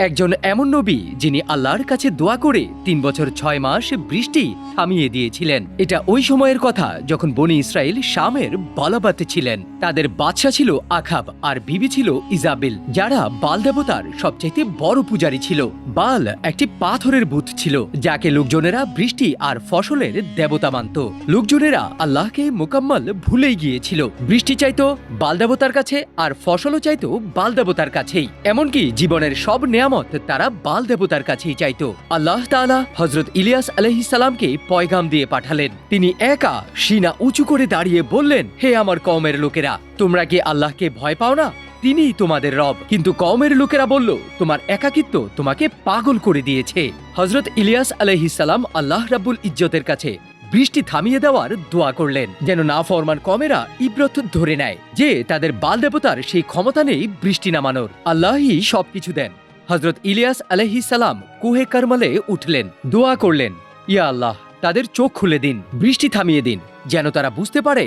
একজন এমন নবী যিনি আল্লাহর কাছে দোয়া করে ৩ বছর ৬ মাস বৃষ্টি থামিয়ে দিয়েছিলেন। এটা ওই সময়ের কথা যখন বনি ইসরায়েল শামের বালাবাতে ছিলেন। তাদের বাদশা ছিল আখাব আর বিবি ছিল ইজাবেল, যারা বাল দেবতার সবচাইতে বড় পূজারী ছিল। বাল একটি পাথরের বুত ছিল, যাকে লোকজনেরা বৃষ্টি আর ফসলের দেবতা মানত। লোকজনেরা আল্লাহকে মোকাম্মল ভুলেই গিয়েছিল। বৃষ্টি চাইতো বাল দেবতার কাছে আর ফসলও চাইতো বাল দেবতার কাছেই। এমনকি জীবনের সব নেয়ামত তারা বাল দেবতার কাছেই চাইতো। আল্লাহ তাআলা হযরত ইলিয়াস আলাইহিস সালামকে পয়গাম দিয়ে পাঠালেন। তিনি একা সিনা উঁচু করে দাঁড়িয়ে বললেন, হে আমার কওমের লোকেরা, তোমরা কি আল্লাহকে ভয় পাও না? তিনিই তোমাদের রব। কিন্তু কওমের লোকেরা বলল, তোমার একাকিত্ব তোমাকে পাগল করে দিয়েছে। হযরত ইলিয়াস আলাইহিস সালাম আল্লাহ রাব্বুল ইজ্জতের কাছে বৃষ্টি থামিয়ে দেওয়ার দোয়া করলেন, যেন নাফরমান কওমেরা ইব্রত ধরে নেয় যে তাদের বাল দেবতার সেই ক্ষমতা নেই বৃষ্টি নামানোর। আল্লাহই সবকিছু দেন। হযরত ইলিয়াস আলাইহিস সালাম কুহে কারমালে উঠলেন, দোয়া করলেন, ইয়া আল্লাহ, তাদের চোখ খুলে দিন, বৃষ্টি থামিয়ে দিন, যেন তারা বুঝতে পারে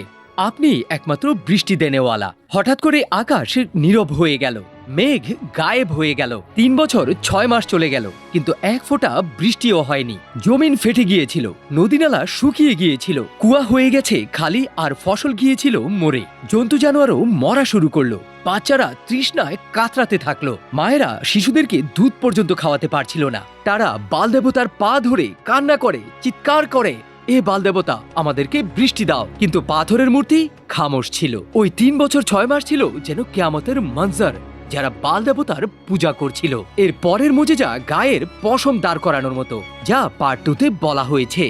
আপনি একমাত্র বৃষ্টি দেনেওয়ালা। হঠাৎ করে আকাশ নীরব হয়ে গেল, মেঘ গায়েব হয়ে গেল। ৩ বছর ৬ মাস চলে গেল, কিন্তু এক ফোঁটা বৃষ্টিও হয়নি। জমিন ফেটে গিয়েছিল, নদীনালা শুকিয়ে গিয়েছিল, কুয়া হয়ে গেছে খালি, আর ফসল গিয়েছিল মরে। জন্তু জানোয়ারও মরা শুরু করলো। বাচ্চারা তৃষ্ণায় কাতরাতে থাকলো। মায়েরা শিশুদেরকে দুধ পর্যন্ত খাওয়াতে পারছিল না। তারা বাল দেবতার পা ধরে কান্না করে, চিৎকার করে, এ বাল দেবতা, আমাদেরকে বৃষ্টি দাও। কিন্তু পাথরের মূর্তি খামোশ ছিল। ওই ৩ বছর ৬ মাস ছিল যেন কিয়ামতের মঞ্জার, যারা বাল দেবতার পূজা করছিল। এর পরের মুজিজা গায়ের পশম দাঁড় করানোর মতো, যা পার্ট 2 তে বলা হয়েছে।